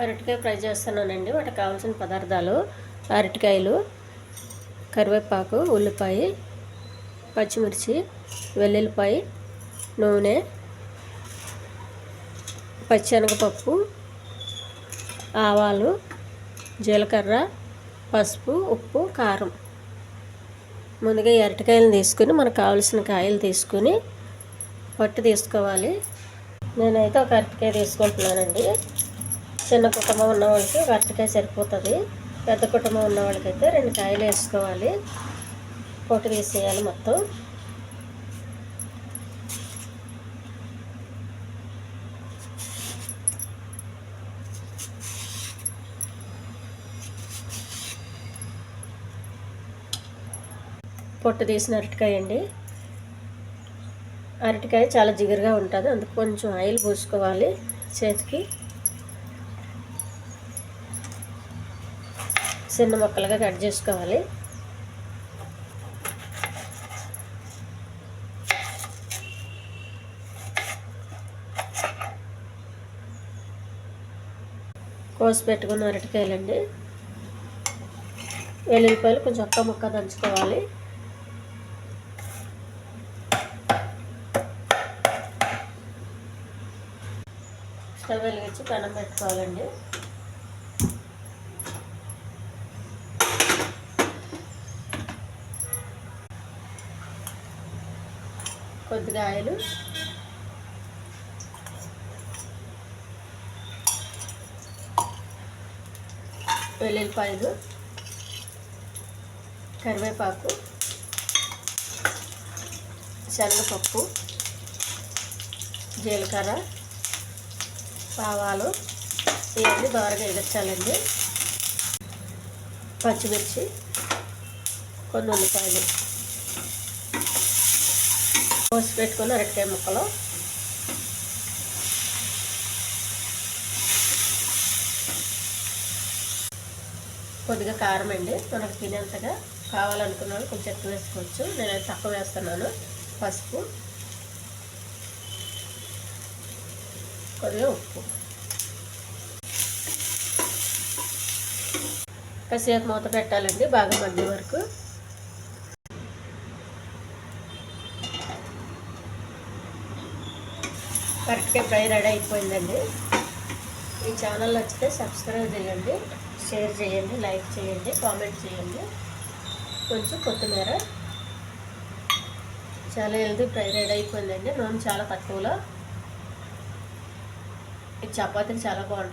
అరటికాయ ఫ్రై చేస్తున్నానండి. వాటికి కావాల్సిన పదార్థాలు: అరటికాయలు, కరివేపాకు, ఉల్లిపాయ, పచ్చిమిర్చి, వెల్లుల్లిపాయ, నూనె, పచ్చెనగపప్పు, ఆవాలు, జీలకర్ర, పసుపు, ఉప్పు, కారం. ముందుగా ఈ అరటికాయలను తీసుకుని మనకు కావాల్సిన కాయలు తీసుకుని పొట్టు తీసుకోవాలి. నేనైతే ఒక అరటికాయ తీసుకుంటున్నానండి. చిన్న కుటుంబం ఉన్న వాళ్ళకి ఒక అరటికాయ సరిపోతుంది. పెద్ద కుటుంబం ఉన్న వాళ్ళకైతే 2 కాయలు వేసుకోవాలి. పొట్టు తీసేయాలి మొత్తం. పొట్టు తీసిన అరటికాయ అండి. అరటికాయ చాలా జిగురుగా ఉంటుంది, అందుకు కొంచెం ఆయిల్ పూసుకోవాలి చేతికి. చిన్న ముక్కలుగా కట్ చేసుకోవాలి. కోసి పెట్టుకున్న అరటికాయలండి. వెల్లుల్లిపాయలు కొంచెం ఒక్క ముక్క దంచుకోవాలి. స్టవ్ వెలిగించి పెనం పెట్టుకోవాలండి. కొద్దిగా ఆయిల్, వెల్లుల్లిపాయలు, కరివేపాకు, శనగపప్పు, జీలకర్ర, ఆవాలు ఇవన్నీ దోరగా ఎగర్చాలండి. పచ్చిమిర్చి, కొన్ని ఉల్లిపాయలు, కోసి పెట్టుకుని అరటికాయ ముక్కలు, కొద్దిగా కారం అండి. మనకు తినేంతగా కావాలనుకున్నాను కొంచెం ఎక్కువ వేసుకోవచ్చు. నేనైతే తక్కువ వేస్తున్నాను. పసుపు, కొద్దిగా ఉప్పు. కాసేపు మూత పెట్టాలండి, బాగా మగ్గే వరకు. కరెక్ట్గా ఫ్రై రెడీ అయిపోయిందండి. ఈ ఛానల్ నచ్చితే సబ్స్క్రైబ్ చేయండి, షేర్ చేయండి, లైక్ చేయండి, కామెంట్ చేయండి. కొంచెం కొత్తిమీర. చాలా హెల్దీ ఫ్రై రెడీ అయిపోయిందండి. నూనె చాలా తక్కువలో. ఈ చపాతీలు చాలా బాగుంటుంది.